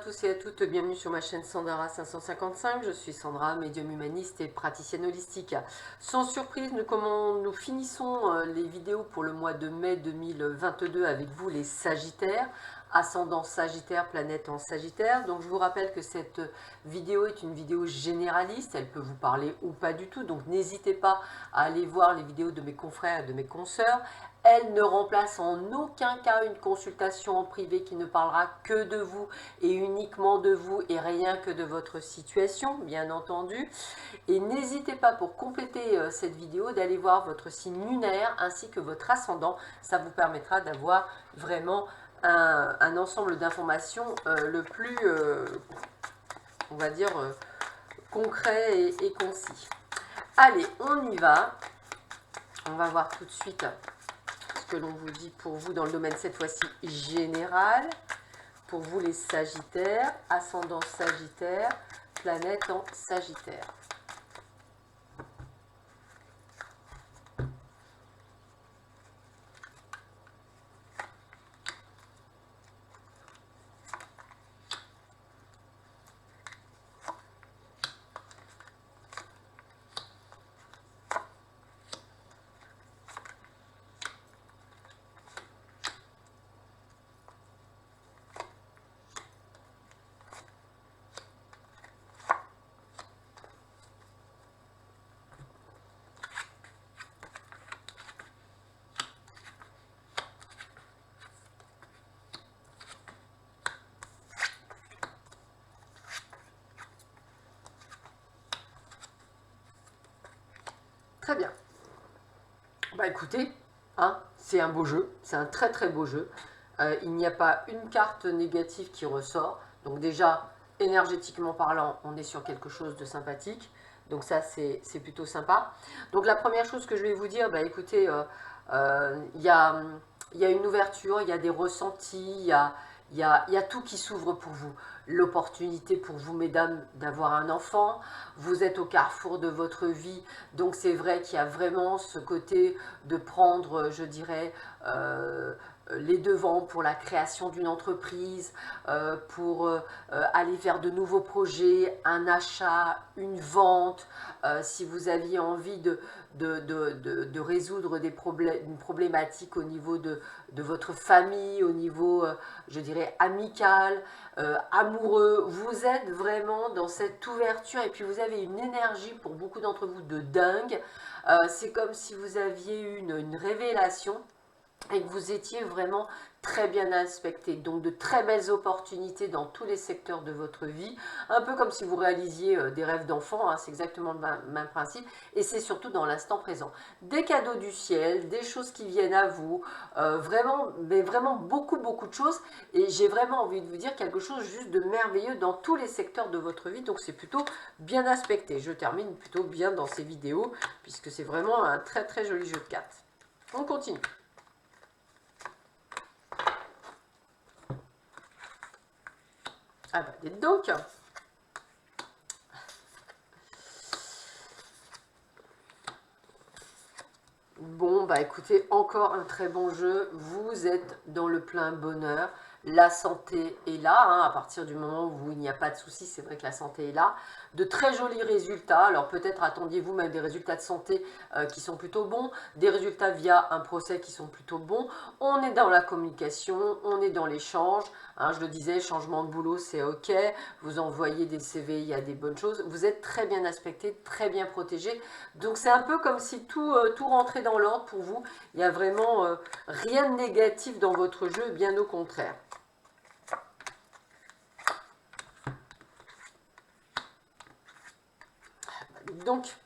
tous et à toutes, bienvenue sur ma chaîne Sandara 555. Je suis Sandra, médium humaniste et praticienne holistique. Sans surprise, nous finissons les vidéos pour le mois de mai 2022 avec vous les Sagittaires, ascendant Sagittaire, planète en Sagittaire. Donc je vous rappelle que cette vidéo est une vidéo généraliste, elle peut vous parler ou pas du tout, donc n'hésitez pas à aller voir les vidéos de mes confrères et de mes consoeurs. Elle ne remplace en aucun cas une consultation en privé qui ne parlera que de vous et uniquement de vous et rien que de votre situation, bien entendu. Et n'hésitez pas pour compléter cette vidéo d'aller voir votre signe lunaire ainsi que votre ascendant. Ça vous permettra d'avoir vraiment un ensemble d'informations le plus, on va dire, concret et concis. Allez, on y va. On va voir tout de suite que l'on vous dit pour vous dans le domaine cette fois-ci général, pour vous les Sagittaires, ascendant Sagittaire, planète en Sagittaire. Très bien. Bah écoutez, hein, c'est un beau jeu, c'est un très très beau jeu. Il n'y a pas une carte négative qui ressort. Donc déjà, énergétiquement parlant, on est sur quelque chose de sympathique. Donc ça, c'est plutôt sympa. Donc la première chose que je vais vous dire, bah écoutez, il y a une ouverture, il y a des ressentis, il y a tout qui s'ouvre pour vous. L'opportunité pour vous, mesdames, d'avoir un enfant. Vous êtes au carrefour de votre vie. Donc c'est vrai qu'il y a vraiment ce côté de prendre, je dirais, les devants pour la création d'une entreprise, pour aller vers de nouveaux projets, un achat, une vente, si vous aviez envie de résoudre une problématique au niveau de votre famille, au niveau, je dirais, amical, amoureux. Vous êtes vraiment dans cette ouverture et puis vous avez une énergie pour beaucoup d'entre vous de dingue. C'est comme si vous aviez eu une révélation et que vous étiez vraiment très bien aspecté. Donc de très belles opportunités dans tous les secteurs de votre vie, un peu comme si vous réalisiez des rêves d'enfant, hein, c'est exactement le même principe, et c'est surtout dans l'instant présent. Des cadeaux du ciel, des choses qui viennent à vous, vraiment, mais vraiment beaucoup de choses, et j'ai vraiment envie de vous dire quelque chose juste de merveilleux dans tous les secteurs de votre vie, donc c'est plutôt bien aspecté. Je termine plutôt bien dans ces vidéos, puisque c'est vraiment un très très joli jeu de cartes. On continue. Ah bah dites donc. Bon bah écoutez, encore un très bon jeu. Vous êtes dans le plein bonheur. La santé est là, hein, à partir du moment où il n'y a pas de souci, c'est vrai que la santé est là. De très jolis résultats, alors peut-être attendiez-vous même des résultats de santé qui sont plutôt bons, des résultats via un procès qui sont plutôt bons. On est dans la communication, on est dans l'échange, hein, je le disais, changement de boulot c'est ok, vous envoyez des CV, il y a des bonnes choses, vous êtes très bien aspecté, très bien protégé, donc c'est un peu comme si tout rentrait dans l'ordre pour vous, il n'y a vraiment rien de négatif dans votre jeu, bien au contraire. Donc,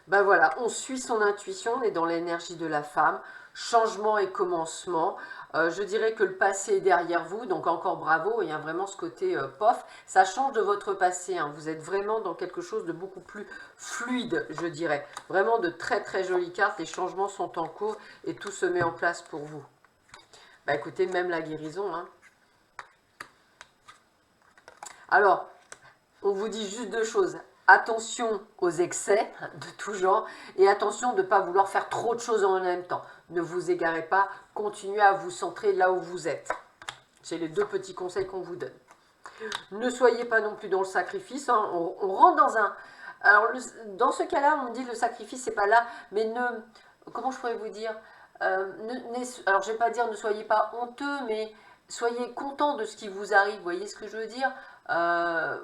ben voilà, on suit son intuition, on est dans l'énergie de la femme, changement et commencement. Je dirais que le passé est derrière vous, donc encore bravo, il y a vraiment ce côté pof, ça change de votre passé, hein. Vous êtes vraiment dans quelque chose de beaucoup plus fluide, je dirais. Vraiment de très très jolies cartes, les changements sont en cours et tout se met en place pour vous. Bah écoutez, même la guérison, hein. Alors, on vous dit juste deux choses. attention aux excès de tout genre et attention de ne pas vouloir faire trop de choses en même temps. Ne vous égarez pas, continuez à vous centrer là où vous êtes. C'est les 2 petits conseils qu'on vous donne. Ne soyez pas non plus dans le sacrifice, hein. On rentre dans un... Alors, dans ce cas-là, on me dit le sacrifice, c'est pas là, mais ne... Comment je pourrais vous dire alors, je vais pas dire ne soyez pas honteux, mais soyez content de ce qui vous arrive, vous voyez ce que je veux dire.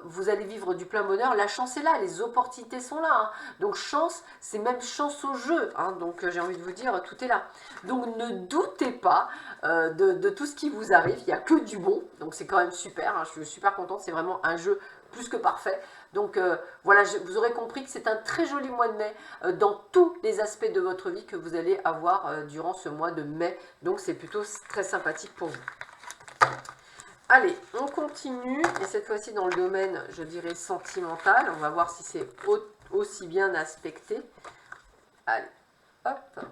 Vous allez vivre du plein bonheur, la chance est là, les opportunités sont là, hein. Donc chance, c'est même chance au jeu, hein. Donc j'ai envie de vous dire, tout est là. Donc ne doutez pas de tout ce qui vous arrive, il n'y a que du bon, donc c'est quand même super, hein. Je suis super contente, c'est vraiment un jeu plus que parfait. Donc voilà, vous aurez compris que c'est un très joli mois de mai dans tous les aspects de votre vie que vous allez avoir durant ce mois de mai. Donc c'est plutôt très sympathique pour vous. Allez, on continue, et cette fois-ci dans le domaine, je dirais, sentimental. On va voir si c'est aussi bien aspecté. Allez, hop.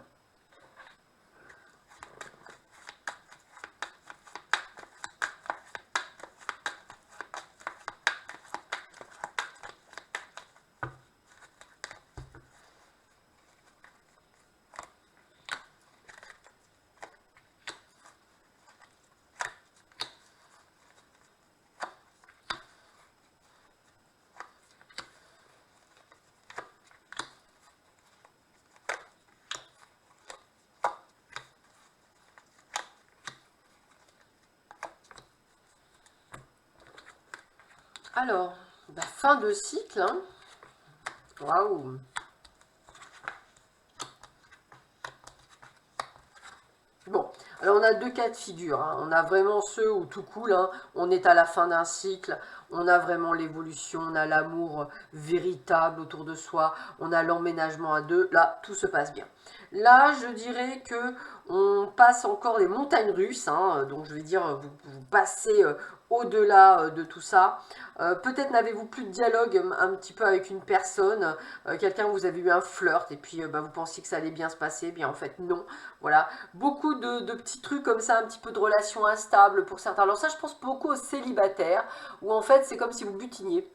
Alors, fin de cycle, hein. Waouh! Bon, alors on a 2 cas de figure, hein. On a vraiment ceux où tout coule, hein. On est à la fin d'un cycle, on a vraiment l'évolution, on a l'amour véritable autour de soi, on a l'emménagement à 2, là tout se passe bien. Là je dirais que on passe encore les montagnes russes, hein. Donc je vais dire vous passez au-delà de tout ça. Peut-être n'avez-vous plus de dialogue un petit peu avec une personne, quelqu'un vous avez eu un flirt et puis vous pensiez que ça allait bien se passer, bien en fait non. Voilà, beaucoup de petits trucs comme ça, un petit peu de relations instables pour certains. Alors ça, je pense beaucoup aux célibataires, où en fait, c'est comme si vous butiniez.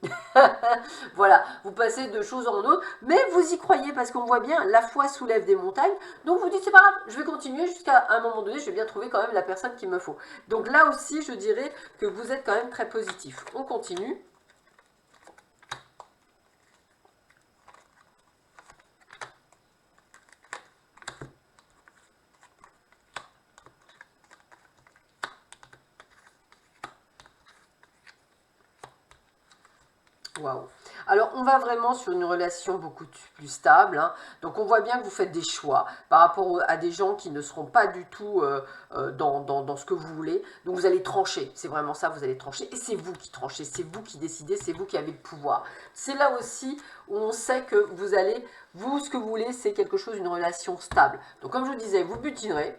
Voilà, vous passez de choses en autre, mais vous y croyez, parce qu'on voit bien, la foi soulève des montagnes, donc vous dites, c'est pas grave, je vais continuer jusqu'à un moment donné, je vais bien trouver quand même la personne qu'il me faut. Donc là aussi, je dirais que vous êtes quand même très positif. On continue. Waouh. Alors, on va vraiment sur une relation beaucoup plus stable, hein. Donc, on voit bien que vous faites des choix par rapport à des gens qui ne seront pas du tout dans ce que vous voulez. Donc, vous allez trancher. C'est vraiment ça, vous allez trancher. Et c'est vous qui tranchez, c'est vous qui décidez, c'est vous qui avez le pouvoir. C'est là aussi où on sait que vous allez, vous, ce que vous voulez, c'est quelque chose, une relation stable. Donc, comme je vous disais, vous butinerez.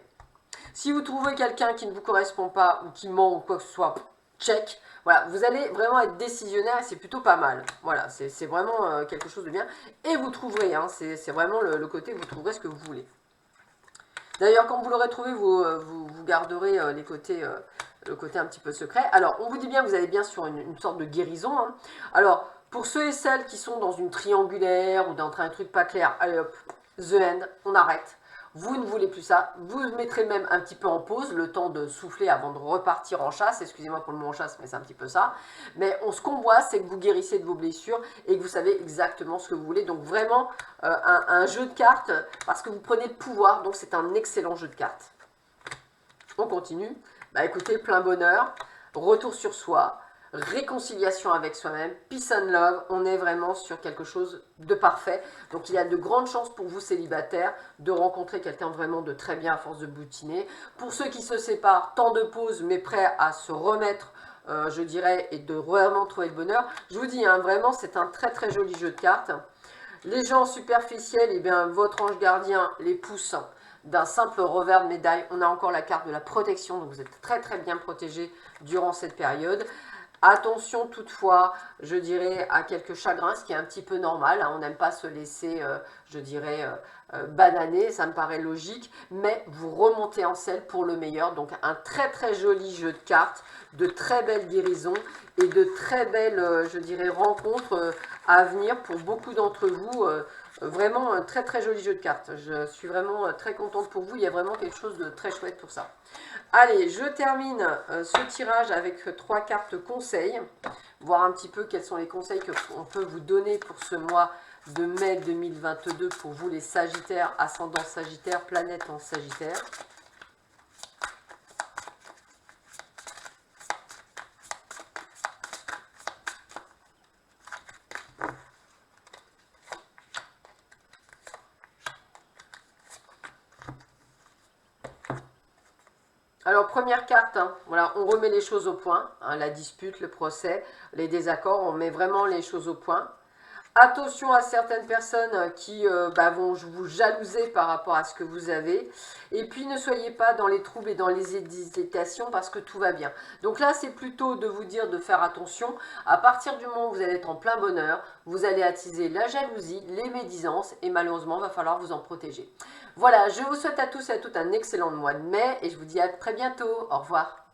Si vous trouvez quelqu'un qui ne vous correspond pas ou qui ment ou quoi que ce soit, check. Voilà, vous allez vraiment être décisionnaire et c'est plutôt pas mal. Voilà, c'est vraiment quelque chose de bien. Et vous trouverez, hein, c'est vraiment le côté, vous trouverez ce que vous voulez. D'ailleurs, quand vous l'aurez trouvé, vous garderez le côté un petit peu secret. Alors, on vous dit bien que vous allez bien sur une sorte de guérison, hein. Alors, pour ceux et celles qui sont dans une triangulaire ou dans un truc pas clair, allez hop, the end, on arrête. Vous ne voulez plus ça, vous mettrez même un petit peu en pause, le temps de souffler avant de repartir en chasse. Excusez-moi pour le mot en chasse, mais c'est un petit peu ça. Mais ce qu'on voit, c'est que vous guérissez de vos blessures et que vous savez exactement ce que vous voulez. Donc vraiment, un jeu de cartes, parce que vous prenez le pouvoir, donc c'est un excellent jeu de cartes. On continue. Écoutez, plein bonheur, retour sur soi, réconciliation avec soi-même, peace and love, on est vraiment sur quelque chose de parfait. Donc il y a de grandes chances pour vous célibataires de rencontrer quelqu'un vraiment de très bien à force de boutiner. Pour ceux qui se séparent, temps de pause mais prêts à se remettre, je dirais, et de vraiment trouver le bonheur. Je vous dis, hein, vraiment c'est un très très joli jeu de cartes. Les gens superficiels, eh bien, votre ange gardien les pousse d'un simple revers de médaille. On a encore la carte de la protection, donc vous êtes très très bien protégé durant cette période. Attention toutefois, je dirais, à quelques chagrins, ce qui est un petit peu normal. Hein, on n'aime pas se laisser, je dirais, bananer, ça me paraît logique. Mais vous remontez en selle pour le meilleur. Donc un très très joli jeu de cartes, de très belles guérisons et de très belles, je dirais, rencontres à venir pour beaucoup d'entre vous. Vraiment un très très joli jeu de cartes. Je suis vraiment très contente pour vous. Il y a vraiment quelque chose de très chouette pour ça. Allez, je termine ce tirage avec 3 cartes conseils. Voir un petit peu quels sont les conseils qu'on peut vous donner pour ce mois de mai 2022 pour vous les Sagittaires, ascendant Sagittaire, planète en Sagittaire. Alors, première carte, hein, voilà, on remet les choses au point, hein, la dispute, le procès, les désaccords, on met vraiment les choses au point. Attention à certaines personnes qui vont vous jalouser par rapport à ce que vous avez. Et puis, ne soyez pas dans les troubles et dans les hésitations parce que tout va bien. Donc là, c'est plutôt de vous dire de faire attention. À partir du moment où vous allez être en plein bonheur, vous allez attiser la jalousie, les médisances et malheureusement, il va falloir vous en protéger. Voilà, je vous souhaite à tous et à toutes un excellent mois de mai et je vous dis à très bientôt. Au revoir.